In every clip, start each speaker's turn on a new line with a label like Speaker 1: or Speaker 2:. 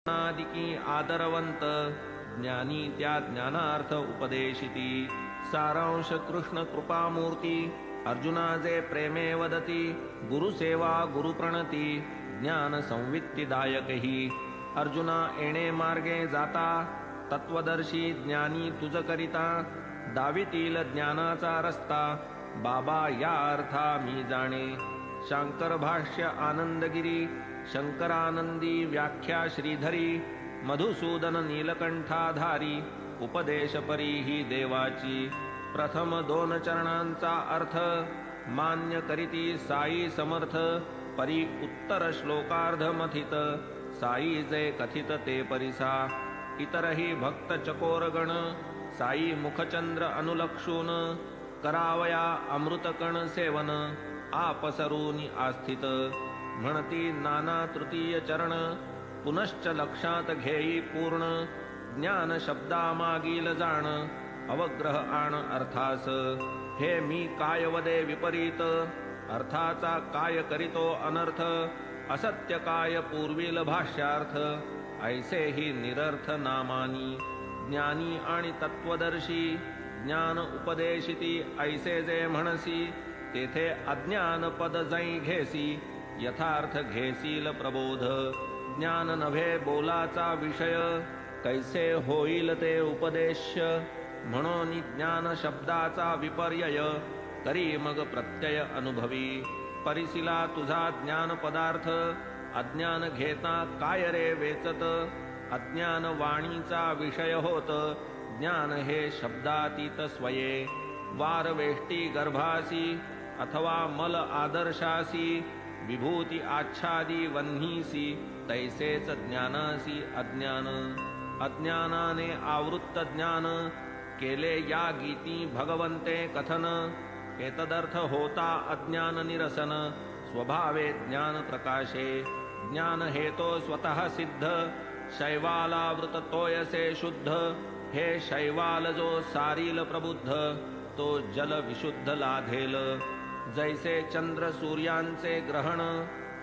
Speaker 1: नादिकी आदरवंत ज्ञानी त्या ज्ञानार्थ उपदेशिती सारांश कृष्ण कृपामूर्ती अर्जुना जे प्रेमे वदती गुरुसेवा गुरुप्रणती ज्ञान संवित्तिदायकही अर्जुना येणे मार्गे जाता तत्वदर्शी ज्ञानी तुझ करिता दावितील ज्ञानाचा रस्ता बाबा या अर्था मी जाणे शांकर भाष्य आनंदगिरी शंकरानंदी व्याख्या श्रीधरी मधुसूदन नीलकंठाधारी उपदेश परी ही देवाची प्रथम दोन चरणांचा अर्थ मान्य करीती साई समर्थ परी उत्तर श्लोकार्ध मथित साई जे कथित ते परिसा इतरही भक्त चकोरगण साई मुखचंद्र अनुलक्षून करावया अमृतकण सेवन आपसरूनी आस्थित म्हणती नाना तृतीय चरण पुनश्च लक्षात घेई पूर्ण ज्ञान शब्दामागील जाण अवग्रह आण अर्थास हे मी काय वदे विपरीत अर्थाचा काय करीतो अनर्थ असत्य काय पूर्वील भाष्यार्थ ऐसे ही निरर्थ नामानी ज्ञानी आणि तत्वदर्शी ज्ञान उपदेशिती ऐसे जे म्हणसी तेथे अज्ञान पद जै घेसी यथार्थ घेसील प्रबोध ज्ञान नव्हे बोलाचा विषय कैसे होईल ते उपदेश म्हणून ज्ञान शब्दाचा विपर्यय करी मग प्रत्यय अनुभवी परिसिला तुझा ज्ञान पदार्थ अज्ञान घेता काय रे वेचत अज्ञान वाणीचा विषय होत ज्ञान हे शब्दातीत स्वये वार वेष्टी गर्भासी अथवा मल आदर्शासी विभूती आच्छादी वन्हीसी तैसेच ज्ञानासी अज्ञान अज्ञानाने आवृत्त ज्ञान केले या गीती भगवंते कथन एतदर्थ होता अज्ञान निरसन स्वभावे ज्ञान प्रकाशे ज्ञान हेतो स्वतः सिद्ध शैवालावृत तोयसे शुद्ध हे शैवाल जो सारील प्रबुद्ध तो जल विशुद्ध लाधेल जैसे चंद्र सूर्यांचे ग्रहण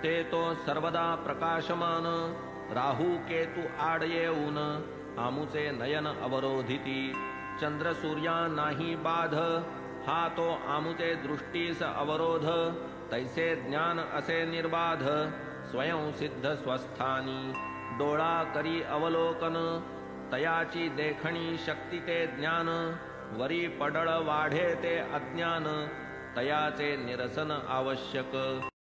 Speaker 1: ते तो सर्वदा प्रकाशमान राहू केतु आड येऊन आमुचे नयन अवरोधिती चंद्र सूर्या नाही बाध हा तो आमुचे दृष्टीस अवरोध तैसे ज्ञान असे निर्बाध स्वयं सिद्ध स्वस्थानी डोळा करी अवलोकन तयाची देखणी शक्ती ते ज्ञान वरी पडळ वाढे ते अज्ञान तयाचे निरसन आवश्यक।